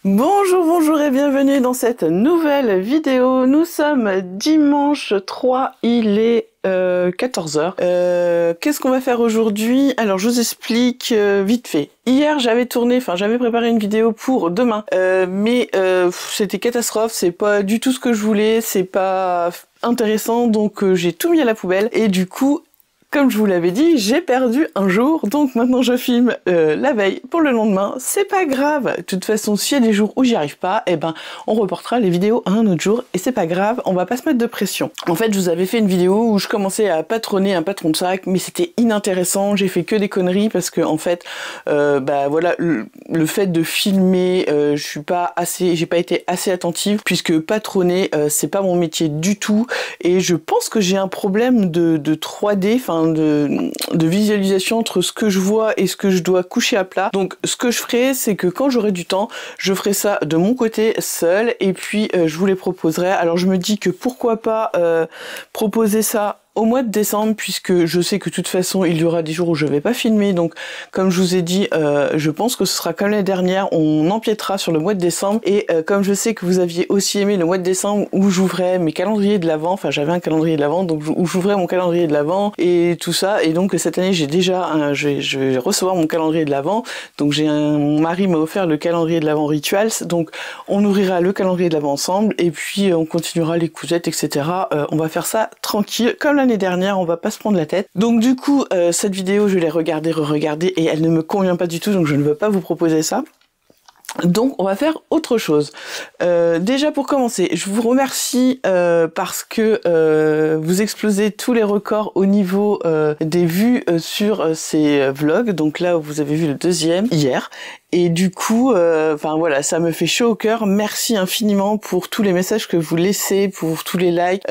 Bonjour, bonjour et bienvenue dans cette nouvelle vidéo. Nous sommes dimanche 3, il est 14h. Qu'est-ce qu'on va faire aujourd'hui? Alors je vous explique vite fait. Hier j'avais préparé une vidéo pour demain, mais c'était catastrophe, c'est pas du tout ce que je voulais, c'est pas intéressant, donc j'ai tout mis à la poubelle et du coup, comme je vous l'avais dit, j'ai perdu un jour, donc maintenant je filme la veille pour le lendemain. C'est pas grave, de toute façon, s'il y a des jours où j'y arrive pas, eh ben on reportera les vidéos à un autre jour et c'est pas grave, on va pas se mettre de pression. En fait, je vous avais fait une vidéo où je commençais à patronner un patron de sac, mais c'était inintéressant, j'ai fait que des conneries parce que en fait, voilà, le fait de filmer, j'ai pas été assez attentive puisque patronner, c'est pas mon métier du tout et je pense que j'ai un problème de 3D, de visualisation entre ce que je vois et ce que je dois coucher à plat. Donc ce que je ferai, c'est que quand j'aurai du temps, je ferai ça de mon côté seul et puis je vous les proposerai. Alors je me dis que pourquoi pas proposer ça au mois de décembre, puisque je sais que de toute façon il y aura des jours où je vais pas filmer, donc comme je vous ai dit, je pense que ce sera comme l'année dernière, on empiétera sur le mois de décembre, et comme je sais que vous aviez aussi aimé le mois de décembre où j'ouvrais mes calendriers de l'Avent, enfin j'avais un calendrier de l'Avent, donc où j'ouvrais mon calendrier de l'Avent et tout ça, et donc cette année je vais recevoir mon calendrier de l'Avent, donc mon mari m'a offert le calendrier de l'Avent Rituals, donc on ouvrira le calendrier de l'Avent ensemble, et puis on continuera les cousettes, etc. On va faire ça tranquille, comme l'année dernière, on va pas se prendre la tête. Donc du coup, cette vidéo, je l'ai regardée, re-regardée, et elle ne me convient pas du tout, donc je ne veux pas vous proposer ça. Donc on va faire autre chose. Déjà pour commencer, je vous remercie parce que vous explosez tous les records au niveau des vues sur ces vlogs. Donc là vous avez vu le deuxième hier. Et du coup, voilà, ça me fait chaud au cœur. Merci infiniment pour tous les messages que vous laissez, pour tous les likes.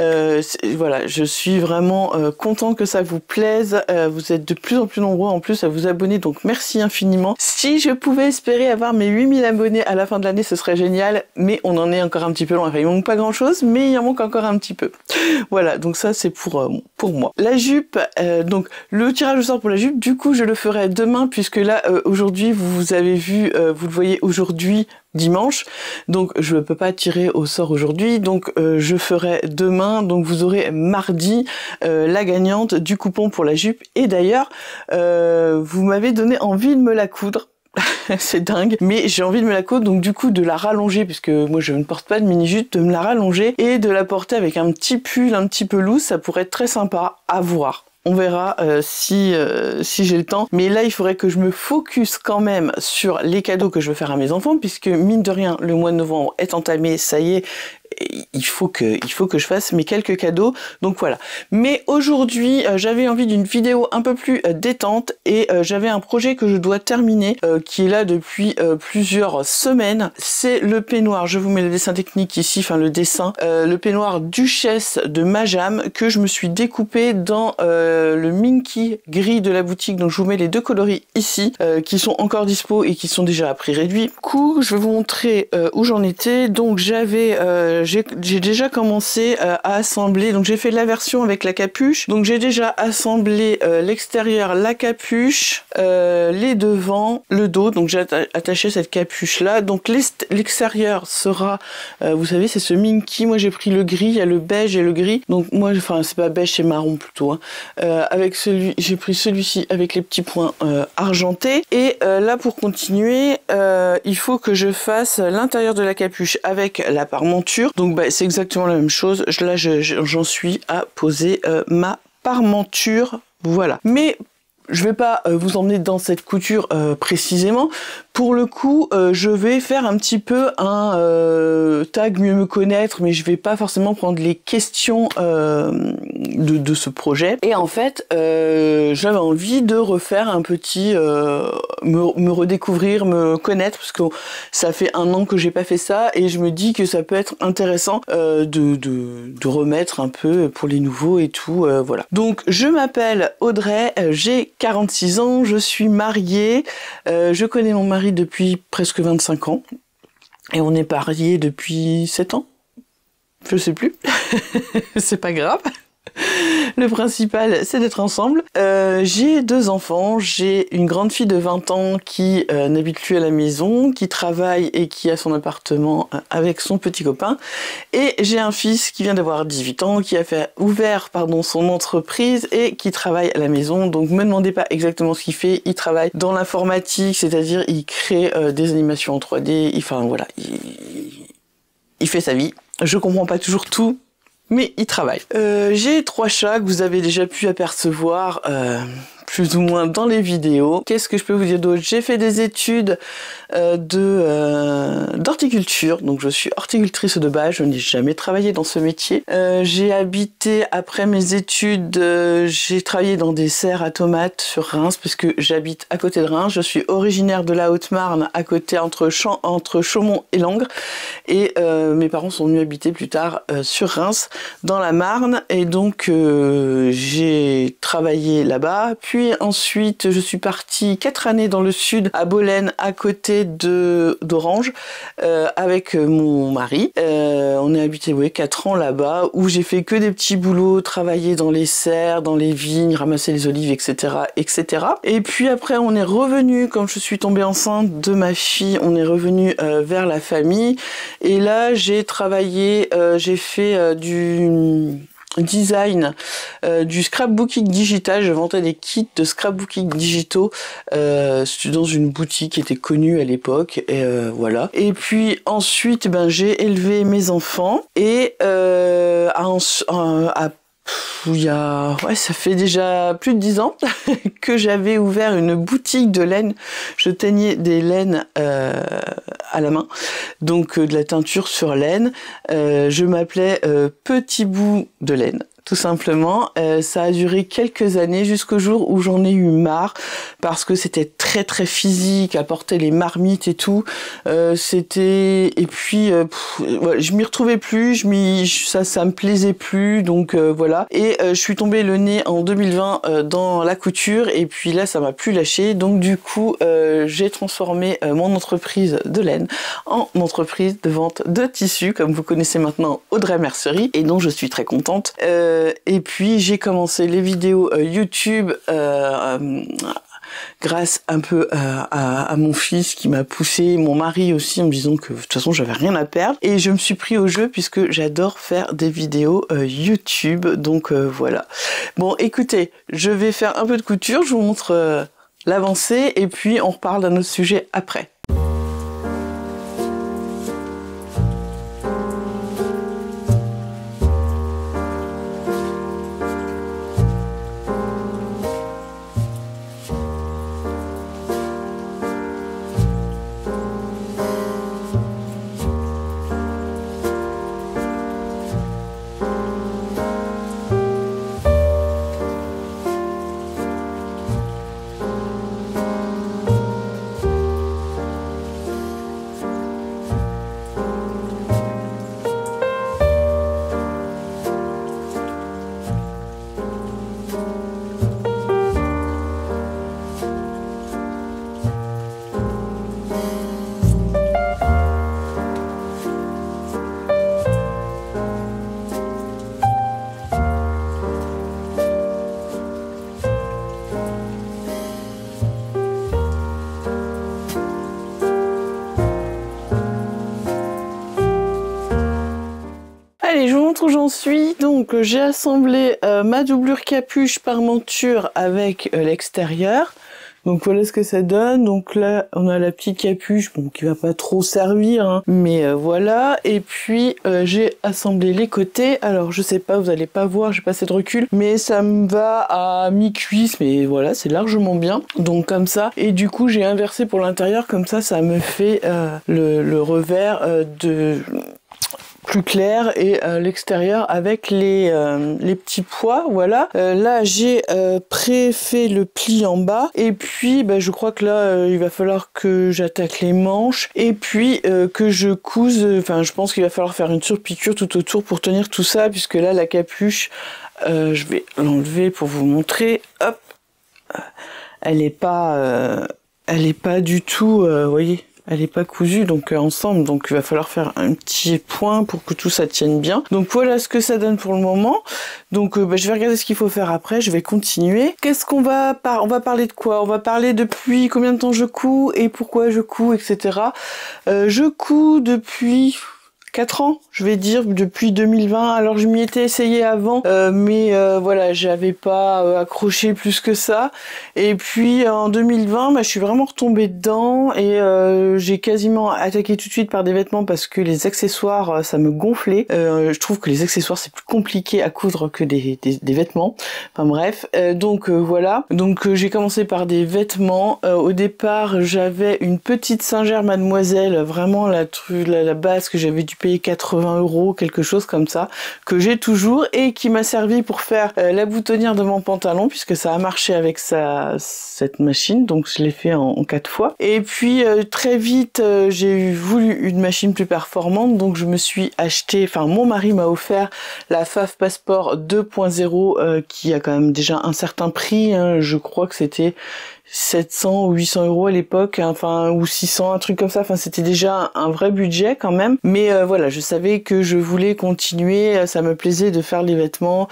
Voilà, je suis vraiment content que ça vous plaise. Vous êtes de plus en plus nombreux en plus à vous abonner, donc merci infiniment. Si je pouvais espérer avoir mes 8000 abonnés à la fin de l'année, ce serait génial, mais on en est encore un petit peu loin. Enfin, il manque pas grand chose, mais il en manque encore un petit peu. Voilà, donc ça c'est pour moi. La jupe, donc le tirage au sort pour la jupe, du coup je le ferai demain, puisque là aujourd'hui vous avez vu, vous le voyez aujourd'hui dimanche, donc je ne peux pas tirer au sort aujourd'hui, donc je ferai demain, donc vous aurez mardi la gagnante du coupon pour la jupe, et d'ailleurs vous m'avez donné envie de me la coudre. C'est dingue, mais j'ai envie de me la coudre, donc du coup de la rallonger, puisque moi je ne porte pas de mini-jupe, de me la rallonger et de la porter avec un petit pull un petit peu loose, ça pourrait être très sympa à voir. On verra si j'ai le temps. Mais là, il faudrait que je me focus quand même sur les cadeaux que je veux faire à mes enfants, puisque mine de rien, le mois de novembre est entamé, ça y est, il faut que je fasse mes quelques cadeaux, donc voilà. Mais aujourd'hui, j'avais envie d'une vidéo un peu plus détente, et j'avais un projet que je dois terminer, qui est là depuis plusieurs semaines. C'est le peignoir, je vous mets le dessin technique ici, enfin le dessin, le peignoir Duchesse de Majam, que je me suis découpé dans le Minky gris de la boutique, donc je vous mets les deux coloris ici, qui sont encore dispo et qui sont déjà à prix réduit. Du coup, je vais vous montrer où j'en étais. Donc j'ai déjà commencé à assembler, donc j'ai fait la version avec la capuche, donc j'ai déjà assemblé l'extérieur, la capuche, les devants, le dos, donc j'ai attaché cette capuche là, donc l'extérieur sera, vous savez, c'est ce Minky, moi j'ai pris le gris, il y a le beige et le gris, donc moi, enfin c'est pas beige, c'est marron plutôt, hein. J'ai pris celui-ci avec les petits points argentés, et là pour continuer, il faut que je fasse l'intérieur de la capuche avec la parmenture. Donc c'est exactement la même chose. Là j'en suis à poser ma parmenture, voilà. Mais je vais pas vous emmener dans cette couture précisément. Pour le coup, je vais faire un petit peu un tag mieux me connaître, mais je vais pas forcément prendre les questions de ce projet. Et en fait, j'avais envie de refaire un petit me redécouvrir, me connaître, parce que ça fait 1 an que j'ai pas fait ça, et je me dis que ça peut être intéressant de remettre un peu pour les nouveaux et tout, voilà. Donc je m'appelle Audrey, j'ai 46 ans, je suis mariée, je connais mon mari depuis presque 25 ans, et on est mariés depuis 7 ans, je sais plus, c'est pas grave. Le principal, c'est d'être ensemble. J'ai 2 enfants. J'ai une grande fille de 20 ans qui n'habite plus à la maison, qui travaille et qui a son appartement avec son petit copain. Et j'ai un fils qui vient d'avoir 18 ans, qui a ouvert son entreprise et qui travaille à la maison. Donc me demandez pas exactement ce qu'il fait. Il travaille dans l'informatique, c'est-à-dire il crée des animations en 3D. Enfin voilà, il fait sa vie. Je comprends pas toujours tout, mais il travaille. J'ai 3 chats que vous avez déjà pu apercevoir plus ou moins dans les vidéos. Qu'est-ce que je peux vous dire d'autre? J'ai fait des études d'horticulture, donc je suis horticultrice de base, je n'ai jamais travaillé dans ce métier. J'ai habité, après mes études, j'ai travaillé dans des serres à tomates sur Reims, puisque j'habite à côté de Reims. Je suis originaire de la Haute-Marne, à côté entre Chaumont et Langres, et mes parents sont venus habiter plus tard sur Reims, dans la Marne, et donc j'ai travaillé là-bas. Puis ensuite, je suis partie 4 années dans le sud, à Bolène, à côté d'Orange, avec mon mari. On a habité 4 ans là-bas, où j'ai fait que des petits boulots, travailler dans les serres, dans les vignes, ramasser les olives, etc., etc. Et puis après, on est revenu, quand je suis tombée enceinte de ma fille, on est revenu vers la famille. Et là, j'ai travaillé, j'ai fait du design, du scrapbooking digital. Je vendais des kits de scrapbooking digitaux dans une boutique qui était connue à l'époque, et voilà. Et puis ensuite, j'ai élevé mes enfants, et ça fait déjà plus de 10 ans que j'avais ouvert une boutique de laine. Je teignais des laines à la main, donc de la teinture sur laine. Je m'appelais Petit Bout de Laine, tout simplement. Ça a duré quelques années, jusqu'au jour où j'en ai eu marre, parce que c'était très très physique, à porter les marmites et tout. Et puis je m'y retrouvais plus, ça me plaisait plus, donc voilà. Et je suis tombée le nez en 2020 dans la couture, et puis là ça m'a plus lâché. Donc du coup j'ai transformé mon entreprise de laine en entreprise de vente de tissus, comme vous connaissez maintenant, Audrey Mercerie, et dont je suis très contente. Et puis j'ai commencé les vidéos YouTube grâce un peu à mon fils qui m'a poussé, mon mari aussi, en me disant que de toute façon j'avais rien à perdre, et je me suis pris au jeu puisque j'adore faire des vidéos YouTube, donc voilà. Bon, écoutez, je vais faire un peu de couture, je vous montre l'avancée, et puis on reparle d'un autre sujet après. Allez, je vous montre où j'en suis. Donc j'ai assemblé ma doublure capuche Parmenture avec l'extérieur. Donc voilà ce que ça donne. Donc là on a la petite capuche, bon, qui va pas trop servir, hein, mais voilà. Et puis j'ai assemblé les côtés. Alors je sais pas, vous allez pas voir, j'ai pas assez de recul, mais ça me va à mi-cuisse, mais voilà, c'est largement bien. Donc comme ça. Et du coup j'ai inversé pour l'intérieur, comme ça me fait le revers plus clair, et l'extérieur avec les petits pois, voilà. Là j'ai pré-fait le pli en bas, et puis je crois que là il va falloir que j'attaque les manches, et puis que je couse, enfin je pense qu'il va falloir faire une surpiqûre tout autour pour tenir tout ça, puisque là la capuche, je vais l'enlever pour vous montrer, hop, elle est pas du tout, vous voyez, elle est pas cousue donc ensemble, donc il va falloir faire un petit point pour que tout ça tienne bien. Donc voilà ce que ça donne pour le moment. Donc je vais regarder ce qu'il faut faire après, je vais continuer. Qu'est-ce qu'on va on va parler de quoi? On va parler depuis combien de temps je couds et pourquoi je couds, etc. Je couds depuis 4 ans, je vais dire, depuis 2020. Alors je m'y étais essayé avant, mais voilà, j'avais pas accroché plus que ça. Et puis en 2020, je suis vraiment retombée dedans et j'ai quasiment attaqué tout de suite par des vêtements parce que les accessoires, ça me gonflait. Je trouve que les accessoires, c'est plus compliqué à coudre que des vêtements. Enfin bref, donc voilà. Donc j'ai commencé par des vêtements. Au départ, j'avais une petite Singer Mademoiselle, vraiment la base que j'avais dû payer 80 €, quelque chose comme ça, que j'ai toujours et qui m'a servi pour faire la boutonnière de mon pantalon puisque ça a marché avec cette machine, donc je l'ai fait en 4 fois. Et puis très vite j'ai voulu une machine plus performante, donc je me suis acheté, enfin mon mari m'a offert la Faf Passport 2.0 qui a quand même déjà un certain prix, hein, je crois que c'était 700 ou 800 € à l'époque, enfin, ou 600, un truc comme ça. Enfin, c'était déjà un vrai budget quand même. Mais voilà, je savais que je voulais continuer. Ça me plaisait de faire les vêtements.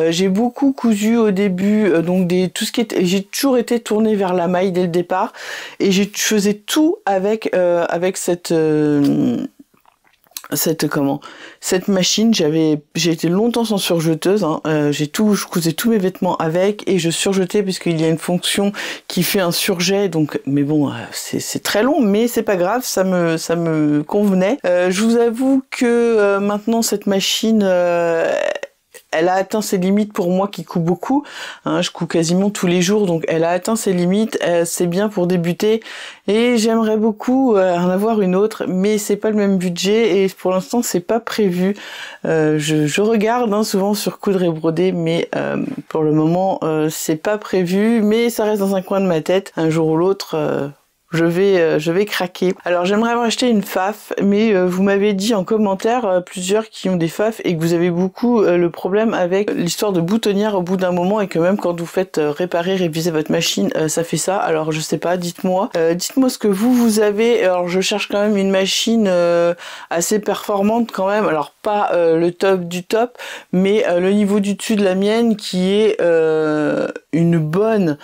J'ai beaucoup cousu au début, donc tout ce qui était. J'ai toujours été tournée vers la maille dès le départ, et je faisais tout avec cette machine. J'ai été longtemps sans surjeteuse, hein. Je cousais tous mes vêtements avec et je surjetais puisqu'il y a une fonction qui fait un surjet, donc mais bon, c'est très long, mais c'est pas grave, ça me convenait. Je vous avoue que maintenant cette machine elle a atteint ses limites pour moi qui couds beaucoup, hein, je couds quasiment tous les jours, donc elle a atteint ses limites, c'est bien pour débuter, et j'aimerais beaucoup en avoir une autre, mais c'est pas le même budget, et pour l'instant c'est pas prévu. Je regarde hein, souvent sur Coudre et Broder, mais pour le moment c'est pas prévu, mais ça reste dans un coin de ma tête, un jour ou l'autre je vais craquer. Alors j'aimerais avoir acheté une Faf, mais vous m'avez dit en commentaire plusieurs qui ont des Faf et que vous avez beaucoup le problème avec l'histoire de boutonnière au bout d'un moment et que même quand vous faites réviser votre machine, ça fait ça. Alors je sais pas, dites-moi ce que vous avez. Alors je cherche quand même une machine assez performante quand même. Alors pas le top du top, mais le niveau du dessus de la mienne qui est une bonne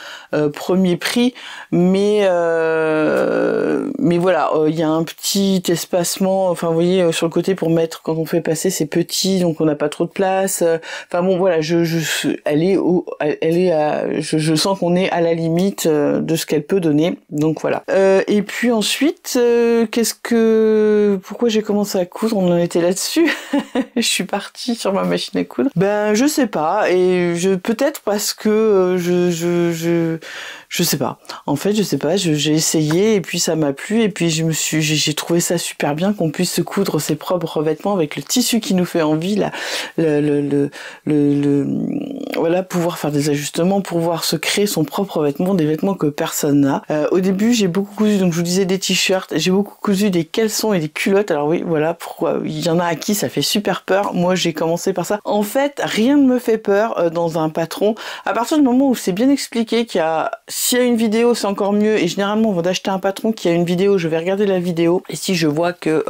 premier prix, mais voilà, il y a un petit espacement, enfin vous voyez sur le côté pour mettre quand on fait passer, c'est petit donc on n'a pas trop de place. Enfin bon voilà, je sens qu'on est à la limite de ce qu'elle peut donner, donc voilà. Et puis ensuite pourquoi j'ai commencé à coudre, on en était là-dessus. Je suis partie sur ma machine à coudre. Ben je sais pas, et peut-être parce que je sais pas. En fait, je sais pas, j'ai essayé et puis ça m'a plu et puis j'ai trouvé ça super bien qu'on puisse se coudre ses propres vêtements avec le tissu qui nous fait envie, là, voilà, pouvoir faire des ajustements, pouvoir se créer son propre vêtement, des vêtements que personne n'a. Au début, j'ai beaucoup cousu, donc je vous disais des t-shirts, j'ai beaucoup cousu des caleçons et des culottes. Alors oui, voilà pourquoi. Il y en a à qui ça fait super peur. Moi, j'ai commencé par ça. En fait, rien ne me fait peur dans un patron. À partir du moment où c'est bien expliqué s'il y a une vidéo, c'est encore mieux. Et généralement, avant d'acheter un patron qui a une vidéo, je vais regarder la vidéo. Et si je vois que,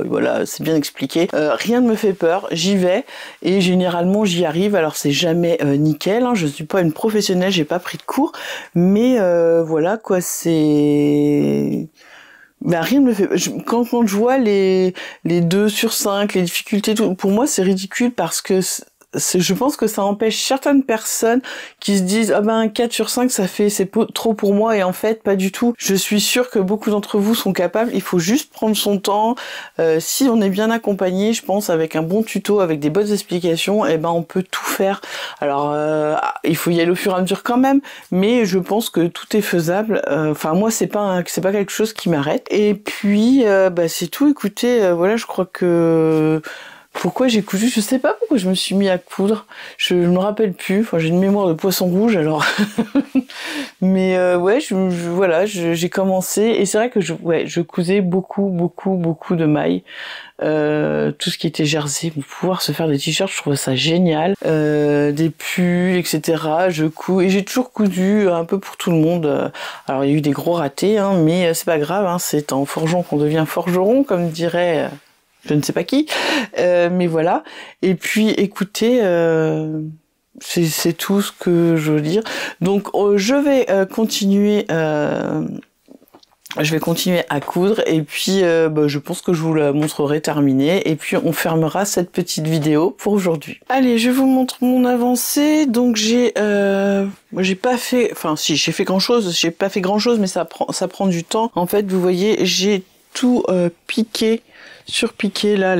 voilà, c'est bien expliqué, rien ne me fait peur. J'y vais et généralement, j'y arrive. Alors, c'est jamais nickel. Hein, je suis pas une professionnelle, j'ai pas pris de cours, mais voilà quoi, c'est. Ben, rien ne me fait. Quand je vois les 2 sur 5, les difficultés, tout, pour moi, c'est ridicule parce que je pense que ça empêche certaines personnes qui se disent ah ben 4 sur 5 c'est trop pour moi, et en fait pas du tout. Je suis sûre que beaucoup d'entre vous sont capables, il faut juste prendre son temps. Si on est bien accompagné, je pense, avec un bon tuto, avec des bonnes explications, et ben on peut tout faire. Alors il faut y aller au fur et à mesure quand même, mais je pense que tout est faisable. Enfin moi c'est pas quelque chose qui m'arrête. Et puis c'est tout. Écoutez, voilà, je crois que Pourquoi j'ai cousu? Je sais pas pourquoi je me suis mis à coudre. Je me rappelle plus. Enfin, j'ai une mémoire de poisson rouge alors. Mais ouais, voilà, j'ai commencé et c'est vrai que je cousais beaucoup de mailles. Tout ce qui était jersey, pour pouvoir se faire des t-shirts, je trouvais ça génial. Des pulls, etc. Je couds et j'ai toujours cousu un peu pour tout le monde. Alors il y a eu des gros ratés, hein, mais c'est pas grave. Hein, c'est en forgeant qu'on devient forgeron, comme dirait je ne sais pas qui. Mais voilà. Et puis écoutez. C'est tout ce que je veux dire. Donc je vais continuer. Je vais continuer à coudre et puis je pense que je vous la montrerai terminée et puis on fermera cette petite vidéo pour aujourd'hui. Allez, je vous montre mon avancée. Donc j'ai pas fait, enfin si j'ai fait grand chose, j'ai pas fait grand chose mais ça prend du temps. En fait, vous voyez, j'ai tout surpiqué là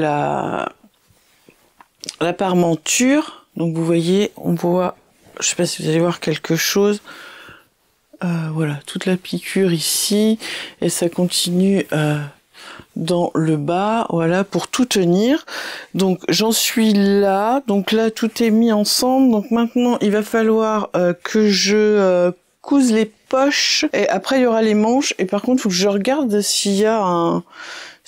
la parmenture. Donc vous voyez, on voit, je sais pas si vous allez voir quelque chose. Voilà, toute la piqûre ici, et ça continue dans le bas, voilà, pour tout tenir. Donc j'en suis là, donc là tout est mis ensemble, donc maintenant il va falloir que je couse les poches, et après il y aura les manches, et par contre il faut que je regarde s'il y a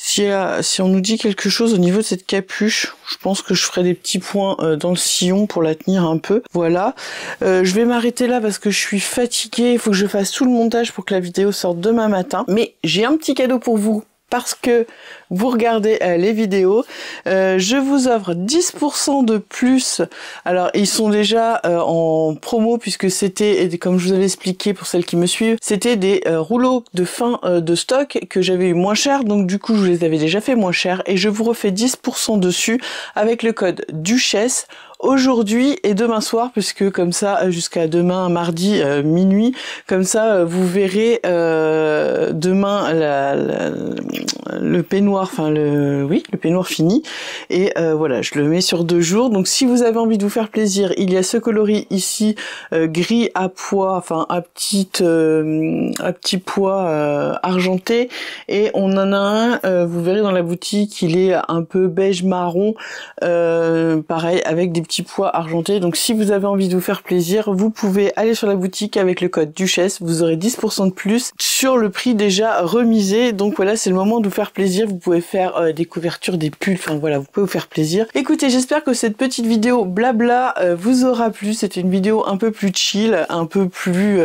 si on nous dit quelque chose au niveau de cette capuche. Je pense que je ferai des petits points dans le sillon pour la tenir un peu. Voilà. Je vais m'arrêter là parce que je suis fatiguée. Il faut que je fasse tout le montage pour que la vidéo sorte demain matin. Mais j'ai un petit cadeau pour vous. Parce que vous regardez les vidéos, je vous offre 10% de plus. Alors ils sont déjà en promo puisque c'était, comme je vous avais expliqué pour celles qui me suivent, c'était des rouleaux de fin de stock que j'avais eu moins cher, donc du coup je les avais déjà fait moins cher et je vous refais 10% dessus avec le code Duchesse aujourd'hui et demain soir, puisque comme ça jusqu'à demain mardi minuit, comme ça vous verrez demain le peignoir, enfin le peignoir fini, et voilà, je le mets sur 2 jours. Donc si vous avez envie de vous faire plaisir, il y a ce coloris ici gris à pois, enfin à petit pois argenté, et on en a un, vous verrez dans la boutique, il est un peu beige marron, pareil avec des petits pois argentés. Donc si vous avez envie de vous faire plaisir, vous pouvez aller sur la boutique avec le code Duchesse, vous aurez 10% de plus sur le prix déjà remisé. Donc voilà, c'est le moment de vous faire plaisir. Vous pouvez faire des couvertures, des pulls, enfin voilà, vous pouvez vous faire plaisir. Écoutez, j'espère que cette petite vidéo blabla vous aura plu. C'était une vidéo un peu plus chill, un peu plus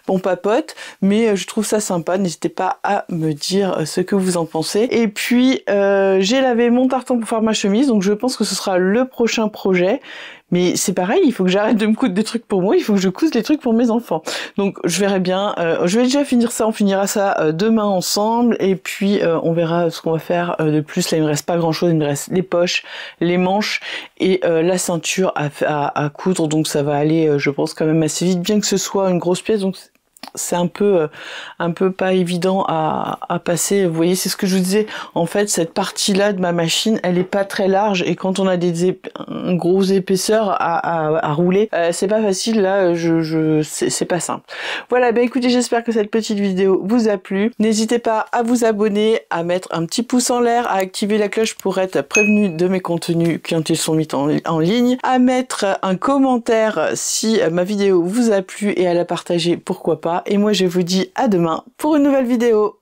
bon papote, mais je trouve ça sympa. N'hésitez pas à me dire ce que vous en pensez. Et puis j'ai lavé mon tartan pour faire ma chemise, donc je pense que ce sera le prochain projet. Mais c'est pareil, il faut que j'arrête de me coudre des trucs pour moi, il faut que je couse des trucs pour mes enfants. Donc je verrai bien, je vais déjà finir ça, on finira ça demain ensemble, et puis on verra ce qu'on va faire de plus. Là il me reste pas grand chose, il me reste les poches, les manches et la ceinture à coudre, donc ça va aller je pense quand même assez vite, bien que ce soit une grosse pièce, donc c'est un peu pas évident à passer. Vous voyez, c'est ce que je vous disais, en fait cette partie là de ma machine elle est pas très large, et quand on a une grosse épaisseur à rouler, c'est pas facile là, c'est pas simple. Voilà, ben écoutez, j'espère que cette petite vidéo vous a plu. N'hésitez pas à vous abonner, à mettre un petit pouce en l'air, à activer la cloche pour être prévenu de mes contenus quand ils sont mis en ligne, à mettre un commentaire si ma vidéo vous a plu et à la partager, pourquoi pas. Et moi je vous dis à demain pour une nouvelle vidéo.